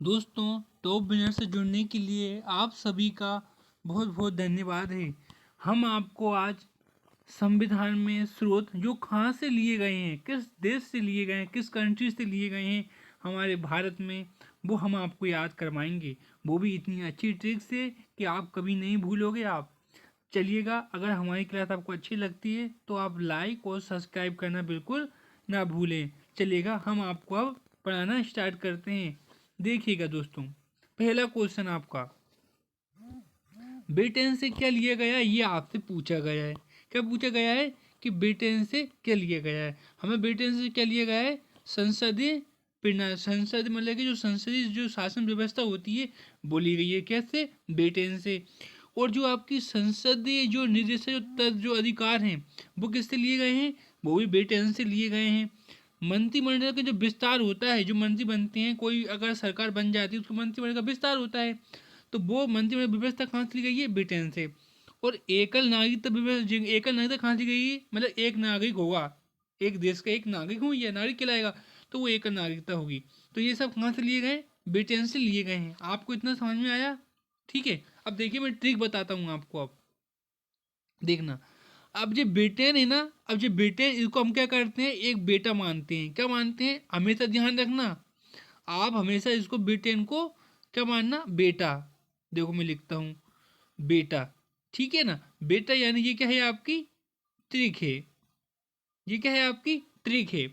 दोस्तों, top winner से जुड़ने के लिए आप सभी का बहुत बहुत धन्यवाद है। हम आपको आज संविधान में स्रोत जो कहाँ से लिए गए हैं, किस देश से लिए गए हैं, किस कंट्री से लिए गए हैं हमारे भारत में, वो हम आपको याद करवाएंगे। वो भी इतनी अच्छी ट्रिक से कि आप कभी नहीं भूलोगे। आप चलिएगा, अगर हमारी क्लास आपको अच्छी लगती है तो आप लाइक और सब्सक्राइब करना बिल्कुल ना भूलें। चलिएगा, हम आपको अब पढ़ाना स्टार्ट करते हैं। देखिएगा दोस्तों, पहला क्वेश्चन आपका, ब्रिटेन से क्या लिया गया है, ये आपसे पूछा गया है। क्या पूछा गया है कि ब्रिटेन से क्या लिया गया है। हमें ब्रिटेन से क्या लिया गया है, संसदीय प्रणाली, संसद मतलब कि जो संसदीय जो शासन व्यवस्था होती है वो ली गई है। कैसे, ब्रिटेन से। और जो आपकी संसदीय जो निर्देशक जो अधिकार हैं वो किससे लिए गए हैं, वो भी ब्रिटेन से लिए गए हैं। मंत्रिमंडल का जो विस्तार होता है, जो मंत्री बनते हैं, कोई अगर सरकार बन जाती है उसको मंत्रिमंडल का विस्तार होता है, तो वो मंत्रिमंडल व्यवस्था कहाँ से ली गई है, ब्रिटेन से। और एकल नागरिकता व्यवस्था, एकल नागरिकता कहाँ से गई है, मतलब एक नागरिक होगा, एक देश का एक नागरिक हो या नागरिक कहलाएगा तो वो एकल नागरिकता होगी। तो ये सब कहाँ से लिए गए, ब्रिटेन से लिए गए हैं। आपको इतना समझ में आया, ठीक है। अब देखिए, मैं ट्रिक बताता हूँ आपको। अब देखना, अब जो ब्रिटेन है ना, अब जो ब्रिटेन, इसको हम क्या करते हैं, एक बेटा मानते हैं। क्या मानते हैं, हमेशा ध्यान रखना, आप हमेशा इसको ब्रिटेन को क्या मानना, बेटा। देखो मैं लिखता हूँ बेटा, ठीक है ना। बेटा यानी ये क्या है, आपकी ट्रिक है। ये क्या है, आपकी ट्रिक है।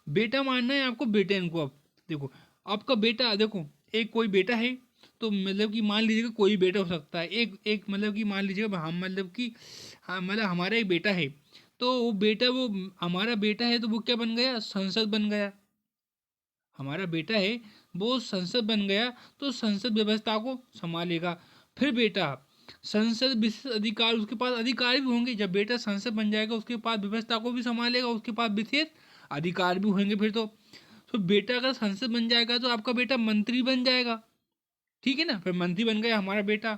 बेटा मानना है आपको ब्रिटेन को। अब देखो, आपका बेटा, देखो एक कोई बेटा है, तो मतलब कि मान लीजिएगा कोई बेटा हो सकता है, एक एक मतलब कि मान लीजिएगा हम मतलब कि हाँ, मतलब हमारा एक बेटा है, तो वो बेटा, वो हमारा बेटा है तो वो क्या बन गया, संसद बन गया। हमारा बेटा है वो संसद बन गया, तो संसद व्यवस्था को संभालेगा। फिर बेटा, संसद विशेष अधिकार, उसके पास अधिकार भी होंगे। जब बेटा संसद बन जाएगा उसके पास व्यवस्था को भी संभालेगा, उसके पास विशेष अधिकार भी होंगे। फिर तो बेटा अगर संसद बन जाएगा तो आपका बेटा मंत्री बन जाएगा, ठीक है ना। फिर मंत्री बन गया हमारा बेटा।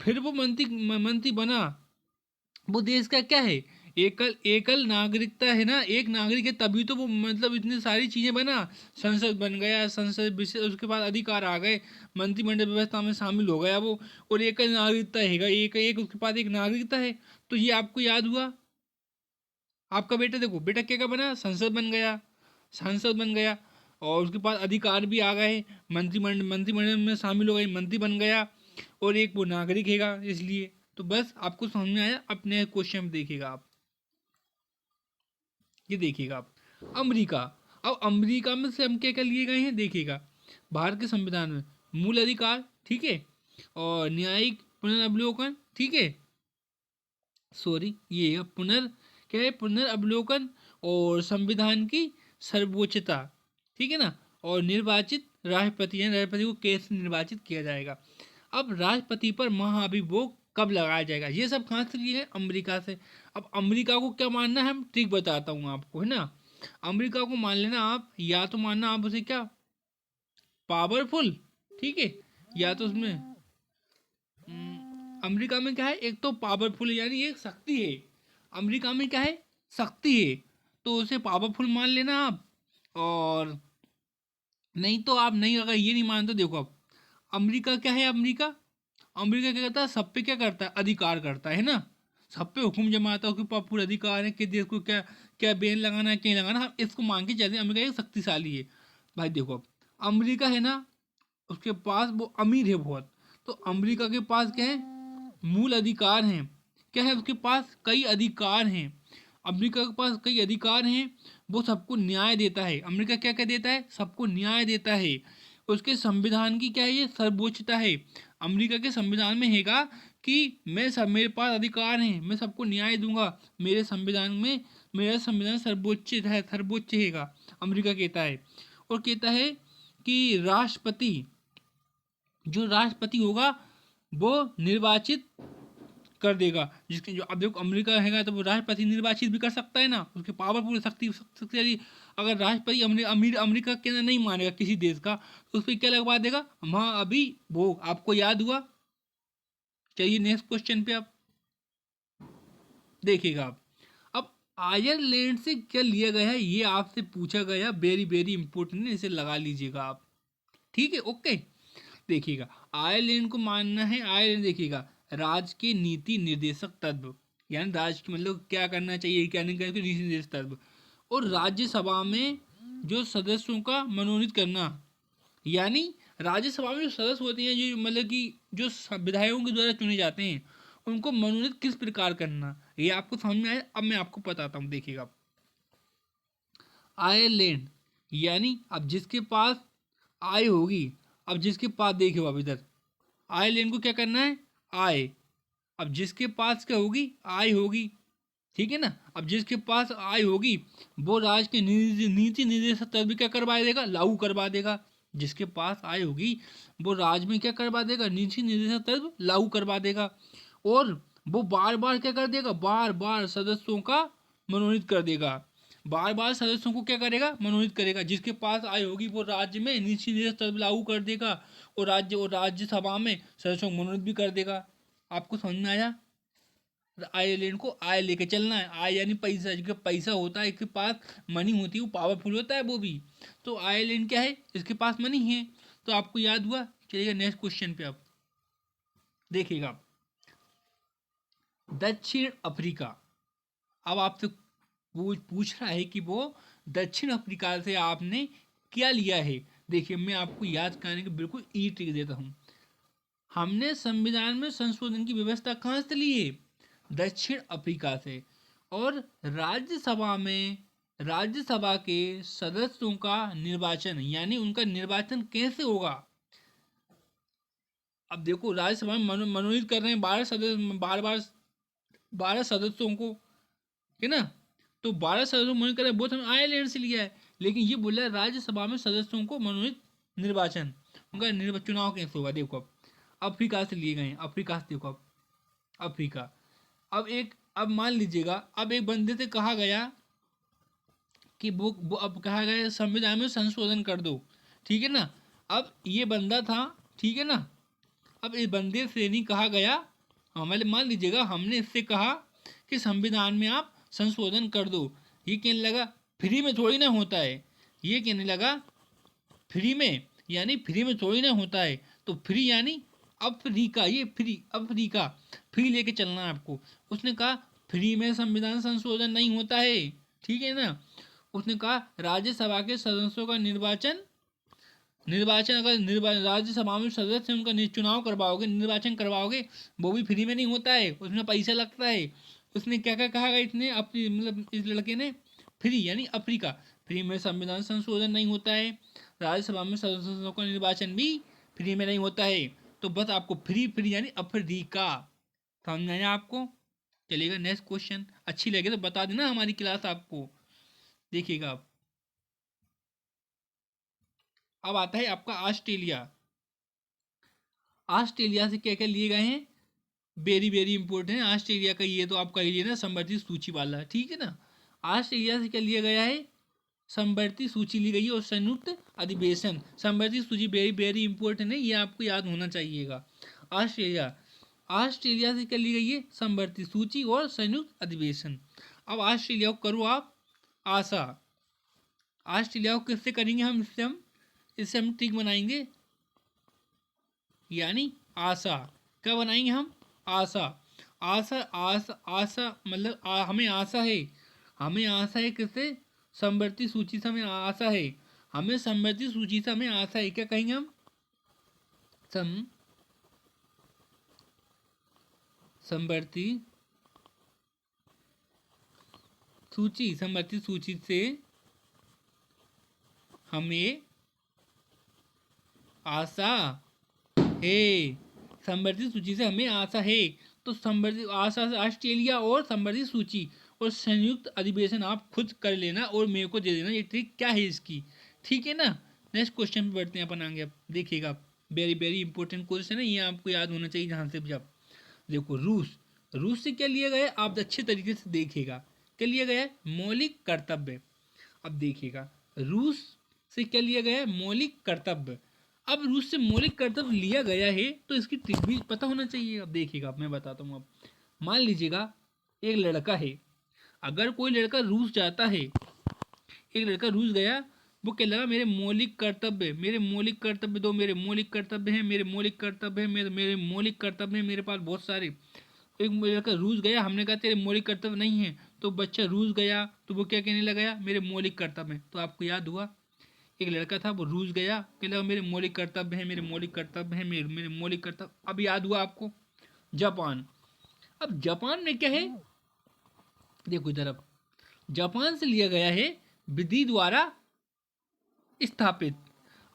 फिर वो मंत्री बना, वो देश का क्या है, एकल एकल नागरिकता है ना, एक नागरिक है, तभी तो वो मतलब इतनी सारी चीजें बना। संसद बन गया, संसद विशेष, उसके बाद अधिकार आ गए, मंत्रिमंडल व्यवस्था में शामिल हो गया वो। और एकल नागरिकता है, एक एक उसके पास एक नागरिकता है। तो ये आपको याद हुआ। आपका बेटा, देखो बेटा क्या क्या बना, संसद बन गया, सांसद बन गया, और उसके पास अधिकार भी आ गए, मंत्रिमंडल में शामिल हो गए, मंत्री बन गया, और एक वो नागरिक हैगा। इसलिए तो बस आपको समझ में आया। अपने क्वेश्चन देखिएगा आप, ये देखिएगा आप, अमेरिका। अब अमेरिका में से हम क्या क्या लिए गए हैं, देखिएगा। भारत के संविधान में मूल अधिकार, ठीक है, और न्यायिक पुनर्वलोकन, ठीक है, सॉरी ये है क्या है, पुनर्वलोकन, और संविधान की सर्वोच्चता, ठीक है ना, और निर्वाचित राष्ट्रपति है, राष्ट्रपति को कैसे निर्वाचित किया जाएगा। अब राष्ट्रपति पर महाभियोग कब लगाया जाएगा, ये सब कहाँ से लिए हैं, अमेरिका से। अब अमेरिका को क्या मानना है, हम ट्रिक बताता हूँ आपको, है ना। अमेरिका को मान लेना आप, या तो मानना आप उसे क्या, पावरफुल, ठीक है, या तो उसमें अमेरिका में क्या है, एक तो पावरफुल यानी एक शक्ति है। अमेरिका में क्या है, शक्ति है, तो उसे पावरफुल मान लेना आप। और नहीं तो आप नहीं, अगर ये नहीं मानते, देखो अब अमेरिका क्या है, अमेरिका, अमेरिका क्या करता है, सब पे क्या करता है, अधिकार करता है ना। सब पे हुक्म जमाता है, उसके पास पूरा अधिकार है कि देश को क्या क्या बैन लगाना है, क्या लगाना। हम इसको मान के चलते हैं, अमेरिका एक शक्तिशाली है। भाई देखो, अब अमेरिका है ना, उसके पास वो अमीर है बहुत, तो अमेरिका के पास क्या है, मूल अधिकार हैं। क्या है, उसके पास कई अधिकार हैं। अमेरिका के पास कई अधिकार हैं, वो सबको न्याय देता है। अमेरिका क्या क्या देता है, सबको न्याय देता है। उसके संविधान की क्या है, ये सर्वोच्चता है। अमेरिका के संविधान में हैगा कि मैं सब, मेरे पास अधिकार हैं, मैं सबको न्याय दूंगा। मेरे संविधान में, मेरा संविधान सर्वोच्च है, सर्वोच्च हैगा, अमेरिका कहता है। और कहता है कि राष्ट्रपति, जो राष्ट्रपति होगा वो निर्वाचित कर देगा, जिसके जो, अब देखो अमेरिका है तो वो राष्ट्रपति निर्वाचित भी कर सकता है ना, उसके पावरफुल शक्ति। अगर राष्ट्रपति अमेरिका के अंदर नहीं मानेगा किसी देश का, तो उस पर क्या लगवा देगा, वहाँ अभी वो आपको याद हुआ। चलिए नेक्स्ट क्वेश्चन पे आप देखिएगा आप। अब आयरलैंड से क्या लिया गया है, ये आपसे पूछा गया, वेरी वेरी इंपॉर्टेंट है, इसे लगा लीजिएगा आप, ठीक है, ओके। देखिएगा आयरलैंड को मानना है, आयरलैंड देखिएगा राज्य के नीति निर्देशक तत्व, यानी राज्य की मतलब क्या करना चाहिए क्या नहीं करना चाहिए, नीति निर्देशक तत्व। और राज्यसभा में जो सदस्यों का मनोनीत करना, यानी राज्यसभा में जो सदस्य होते हैं जो मतलब कि जो विधायकों के द्वारा चुने जाते हैं उनको मनोनीत किस प्रकार करना, ये आपको समझ में आया। अब मैं आपको बताता हूँ, देखिएगा आयरलैंड यानी अब जिसके पास आय होगी, अब जिसके पास देखिए अब इधर आयरलैंड को क्या करना है, आय, अब जिसके पास क्या होगी, आय होगी, ठीक है ना। अब जिसके पास आय होगी वो राज्य के नीति निर्देशक तत्व क्या करवा देगा, लागू करवा देगा। जिसके पास आय होगी वो राज्य में क्या करवा देगा, नीति निर्देशक तत्व लागू करवा देगा। और वो बार बार क्या कर देगा, बार बार सदस्यों का मनोनीत कर देगा, बार बार सदस्यों को क्या करेगा, मनोनीत करेगा। जिसके पास आय होगी वो राज्य में नीति निर्देशक तत्व लागू कर देगा और राज्यसभा में सदस्यों को मनोनीत भी कर देगा। आपको समझ में आया। आयरलैंड को आय लेके चलना है, आय यानी पैसा, जिसका पैसा होता है, इसके पास मनी होती है, वो पावरफुल होता है वो भी। तो आयरलैंड क्या है, इसके पास मनी है। तो आपको याद हुआ। चलिएगा नेक्स्ट क्वेश्चन पे आप देखिएगा दक्षिण अफ्रीका। अब आपसे पूछ रहा है कि वो दक्षिण अफ्रीका से आपने क्या लिया है। देखिए मैं आपको याद कराने की बिल्कुल ई ट्रिक देता हूँ। हमने संविधान में संशोधन की व्यवस्था कहाँ से ली है, दक्षिण अफ्रीका से। और राज्यसभा में राज्यसभा के सदस्यों का निर्वाचन, यानी उनका निर्वाचन कैसे होगा। अब देखो राज्यसभा में मनोनीत कर रहे हैं 12 सदस्य, बार बार 12 सदस्यों को, है ना। तो 12 सदस्यों को मनोनीत कर रहे हैं, वो तो हमने आयरलैंड से लिया है। लेकिन ये बोला राज्यसभा में सदस्यों को मनोनीत निर्वाचन, उनका चुनाव कैसे होगा। देखो अब अफ्रीका से लिए गए हैं, अफ्रीका से देखो अब अफ्रीका। अब मान लीजिएगा अब एक बंदे से कहा गया कि वो अब कहा गया संविधान में संशोधन कर दो, ठीक है ना। अब ये बंदा था, ठीक है ना। अब इस बंदे से नहीं कहा गया, हमारे मान लीजिएगा हमने इससे कहा कि संविधान में आप संशोधन कर दो। ये कहने लगा फ्री में थोड़ी ना होता है, ये कहने लगा फ्री में, यानी फ्री में थोड़ी ना होता है। तो फ्री यानी अफ्रीका, ये फ्री अफ्रीका, फ्री लेके चलना है आपको। उसने कहा फ्री में संविधान संशोधन नहीं होता है, ठीक है ना। उसने कहा राज्यसभा के सदस्यों का निर्वाचन अगर राज्यसभा में सदस्य उनका चुनाव करवाओगे, निर्वाचन करवाओगे, वो भी फ्री में नहीं होता है, उसमें पैसा लगता है। उसने क्या क्या कहा इसने अपनी मतलब इस लड़के ने, फ्री यानी अफ्रीका, फ्री में संविधान संशोधन नहीं होता है, राज्यसभा में सदस्यों का निर्वाचन भी फ्री में नहीं होता है। तो बस आपको फ्री फ्री यानी अफ्रीका समझ आया आपको। चलिएगा नेक्स्ट क्वेश्चन, अच्छी लगे तो बता देना हमारी क्लास आपको। देखिएगा अब आता है आपका ऑस्ट्रेलिया। ऑस्ट्रेलिया से क्या क्या लिए गए हैं, वेरी वेरी इंपॉर्टेंट है ऑस्ट्रेलिया का, ये तो आपका लिए ना संवर्धित सूची वाला, ठीक है ना। ऑस्ट्रेलिया से क्या लिया गया है, संवर्धित सूची ली गई है और संयुक्त अधिवेशन। संवर्धित सूची वेरी वेरी इंपॉर्टेंट है, ये आपको याद होना चाहिएगा। ऑस्ट्रेलिया ऑस्ट्रेलिया से क्या ली गई है, संवर्धित सूची और संयुक्त अधिवेशन। अब ऑस्ट्रेलिया को करो आप आशा, ऑस्ट्रेलिया को किससे करेंगे हम, इससे हम ट्रिक बनाएंगे, यानी आशा। क्या बनाएंगे हम, आशा। आशा आशा आशा मतलब हमें आशा है किससे, संवर्ती सूची से हमें आशा है, हमें संवर्ती सूची से हमें आशा है। क्या कहेंगे हम, संवर्ती सूची, संवर्ती सूची से हमें आशा है, संवर्धित सूची से हमें आशा है। तो संवर्धित आशा से ऑस्ट्रेलिया और संवर्धित सूची और संयुक्त अधिवेशन आप खुद कर लेना और मेरे को दे देना ये ट्रिक क्या है इसकी, ठीक है ना। नेक्स्ट क्वेश्चन पे बढ़ते हैं अपन आगे। अब देखिएगा वेरी वेरी इंपॉर्टेंट क्वेश्चन है, ये आपको याद होना चाहिए जहाँ से भी आप देखो। रूस से क्या लिया गया है, आप अच्छे तरीके से देखिएगा क्या लिया गया है, मौलिक कर्तव्य। अब देखिएगा रूस से क्या लिया गया है, मौलिक कर्तव्य। अब रूस से मौलिक कर्तव्य लिया गया है तो इसकी ट्रिक भी पता होना चाहिए। अब देखिएगा मैं बताता हूँ। अब मान लीजिएगा एक लड़का है, अगर कोई लड़का रूस जाता है, एक लड़का रूस गया वो क्या लगा, मेरे मौलिक कर्तव्य, मेरे मौलिक कर्तव्य दो, मेरे मौलिक कर्तव्य हैं, मेरे मौलिक कर्तव्य हैं, मेरे मेरे मौलिक कर्तव्य हैं मेरे पास बहुत सारे। एक लड़का रूस गया, हमने कहा तेरे मौलिक कर्तव्य नहीं है, तो बच्चा रूस गया तो वो क्या कहने लगा, मेरे मौलिक कर्तव्य हैं। तो आपको याद हुआ, एक लड़का था वो रूस गया, कहने लगा मेरे मौलिक कर्तव्य हैं, मेरे मौलिक कर्तव्य हैं, मेरे मेरे मौलिक कर्तव्य। अब याद हुआ आपको। जापान, अब जापान में क्या है, देखो इधर, अब जापान से लिया गया है विधि द्वारा स्थापित।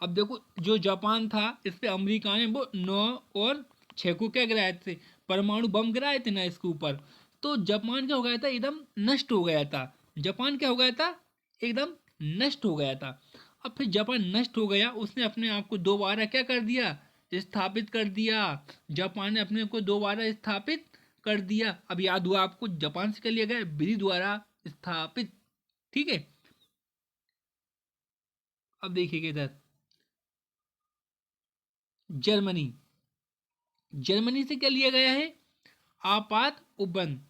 अब देखो जो जापान था, इस पे अमेरिका ने वो 9 और 6 को क्या गिराए थे, परमाणु बम गिराए थे ना इसके ऊपर। तो जापान क्या हो गया था, एकदम नष्ट हो गया था। जापान क्या हो गया था, एकदम नष्ट हो गया था। अब फिर जापान नष्ट हो गया, उसने अपने आप को दोबारा क्या कर दिया, स्थापित कर दिया। जापान ने अपने को दोबारा स्थापित कर दिया। अब याद हुआ आपको, जापान से कर लिया गया विधि द्वारा स्थापित। ठीक है, अब देखिएगा इधर जर्मनी, जर्मनी से क्या लिया गया है, आपात उपबंध।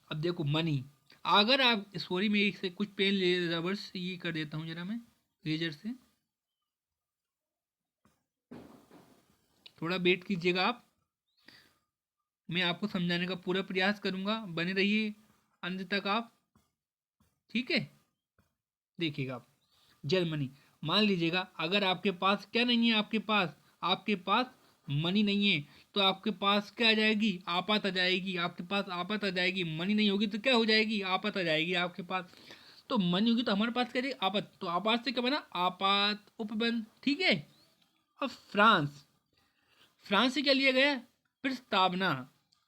अब देखो मनी, अगर आप, सॉरी मैं एक से कुछ पेन ले रबर से ये कर देता हूँ जरा, मैं रेजर से, थोड़ा वेट कीजिएगा आप, मैं आपको समझाने का पूरा प्रयास करूंगा, बने रहिए अंत तक आप। ठीक है, देखिएगा आप, जर्मनी, मान लीजिएगा अगर आपके पास क्या नहीं है, आपके पास मनी नहीं है, तो आपके पास क्या आ जाएगी, आपात आ जाएगी। आपके पास आपात आ जाएगी, मनी नहीं होगी तो क्या हो जाएगी, आपात आ जाएगी आपके पास। तो मनी होगी तो हमारे पास क्या रहेगी, आपात। तो आपात से क्या बना, आपात उपबंध। ठीक है, अब फ्रांस, फ्रांस से क्या लिया गया, प्रस्तावना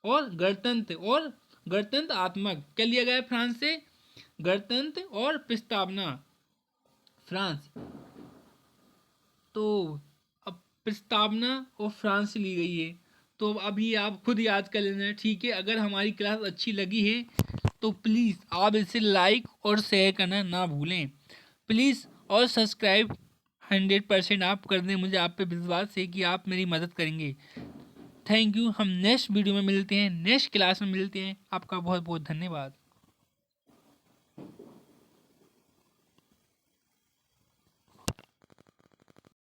और गणतंत्र, और गणतंत्र आत्मक। क्या लिया गया फ्रांस से, गणतंत्र और प्रस्तावना, फ्रांस। तो अब प्रस्तावना और फ्रांस से ली गई है, तो अभी आप खुद याद कर लेना। ठीक है, अगर हमारी क्लास अच्छी लगी है तो प्लीज़ आप इसे लाइक और शेयर करना ना भूलें, प्लीज़। और सब्सक्राइब 100% आप कर दें, मुझे आप पे विश्वास है कि आप मेरी मदद करेंगे। थैंक यू, हम नेक्स्ट वीडियो में मिलते हैं, नेक्स्ट क्लास में मिलते हैं। आपका बहुत बहुत धन्यवाद।